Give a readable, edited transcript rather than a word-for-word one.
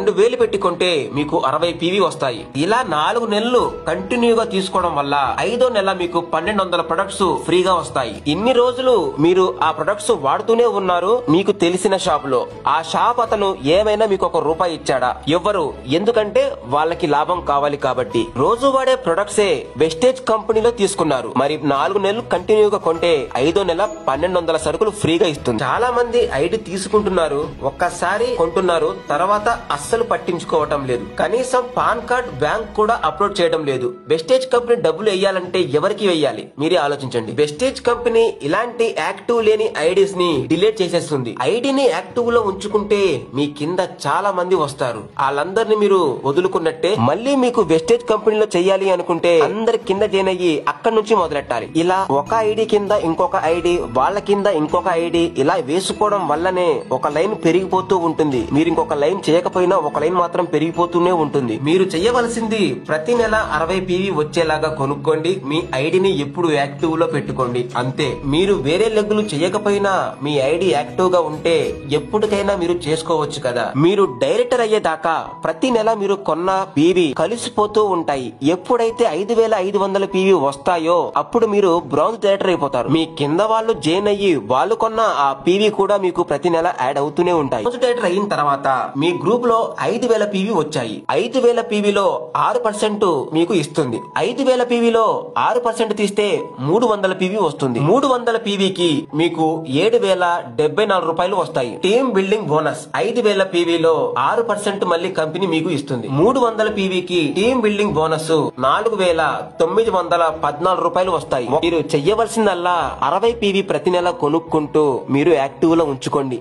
2000 పెట్టి కొంటే మీకు 60 PV వస్తాయి. ఇలా 4 నెలలు కంటిన్యూగా తీసుకోవడం వల్ల 5వ నెల మీకు 1200 ప్రొడక్ట్స్ ఫ్రీగా వస్తాయి. ఇన్ని రోజులు మీరు ఆ ప్రొడక్ట్స్ వాడుతూనే ఉన్నారు మీకు తెలిసిన షాప్ లో. ఆ షాప్ అతను ఏమైనా మీకు ₹1 ఇచ్చాడా? ఎవ్వరు. ఎందుకంటే వాళ్ళకి లాభం కావాలి కాబట్టి. రోజు వాడే ప్రొడక్ట్సే వెస్టేజ్ కంపెనీలో తీసుకున్నారు. మరి 4 నెలలు కంటిన్యూగా కొంటే 5వ నెల 1200 సరుకులు ఫ్రీగా ఇస్తుంది. చాలా మంది ఐడి తీసుకుంటున్నారు, ఒక్కసారి కొంటున్నారు, తర్వాత అస్సలు పట్టించుకోవటం లేదు. కనీసం పాన్ కార్డ్, బ్యాంక్ కూడా అప్లోడ్ చేయడం లేదు. వెస్టేజ్ కంపెనీ డబ్బులు వేయాలంటే ఎవరికి వేయాలి మీరే ఆలోచించండి. వెస్టేజ్ కంపెనీ ఇలాంటి యాక్టివ్ లేని ఐడీస్ ని డిలీట్ చేసేస్తుంది. ఐడిని యాక్టివ్ లో ఉంచుకుంటే మీ కింద చాలా మంది వస్తారు. వాళ్ళందరినీ మీరు వదులుకున్నట్టే. మళ్ళీ మీకు వెస్టేజ్ కంపెనీలో చెయ్యాలి అనుకుంటే అందరి కింద జాయిన్ అయ్యి అక్కడి నుంచి మొదలెట్టాలి. ఇలా ఒక ఐడి కింద ఇంకొక ఐడి, వాళ్ళ కింద ఇంకొక ఐడి, ఇలా వేసుకోవడం వల్లనే ఒక లైన్ పెరిగిపోతూ ఉంటుంది. మీరు ఇంకొక లైన్ చేయకపోయినా ఒక లైన్ మాత్రం పెరిగిపోతూనే ఉంటుంది. మీరు చేయవలసింది ప్రతి నెల 60 PV వచ్చేలాగా కొనుక్కోండి. మీ ఐడిని ఎప్పుడు యాక్టివ్ లో పెట్టుకోండి. అంతే. మీరు వేరే లెగ్గులు చేయకపోయినా మీ ఐడి యాక్టివ్ గా ఉంటే ఎప్పటికైనా మీరు చేసుకోవచ్చు కదా. మీరు డైరెక్టర్ అయ్యేదాకా ప్రతి నెల మీరు కొన్న PV కలిసిపోతూ ఉంటాయి. ఎప్పుడైతే 5500 PV వస్తాయో అప్పుడు మీరు బ్రౌన్స్ డైరెక్టర్ అయిపోతారు. మీ కింద వాళ్ళు జాయిన్ అయ్యి వాళ్ళు కొన్న ఆ PV కూడా మీకు ప్రతి నెల యాడ్ అవుతూనే ఉంటాయి. బ్రౌన్స్ డైరెక్టర్ అయిన తర్వాత మీ గ్రూప్ లో 5000 PV వచ్చాయి. 5000 PV లో 6% మీకు ఇస్తుంది. 5000 PV లో 6% తీస్తే 300 PV వస్తుంది. 300 PV కి మీకు ₹7074 వస్తాయి. టీమ్ బిల్డింగ్ బోనస్ 5000 PV లో 6% మళ్ళీ కంపెనీ మీకు ఇస్తుంది. 300 PV కి టీమ్ బిల్డింగ్ బోనస్ ₹4914 వస్తాయి. మీరు చెయ్యవలసిందల్లా 60 PV ప్రతి నెల కొనుక్కుంటూ మీరు యాక్టివ్ లో ఉంచుకోండి.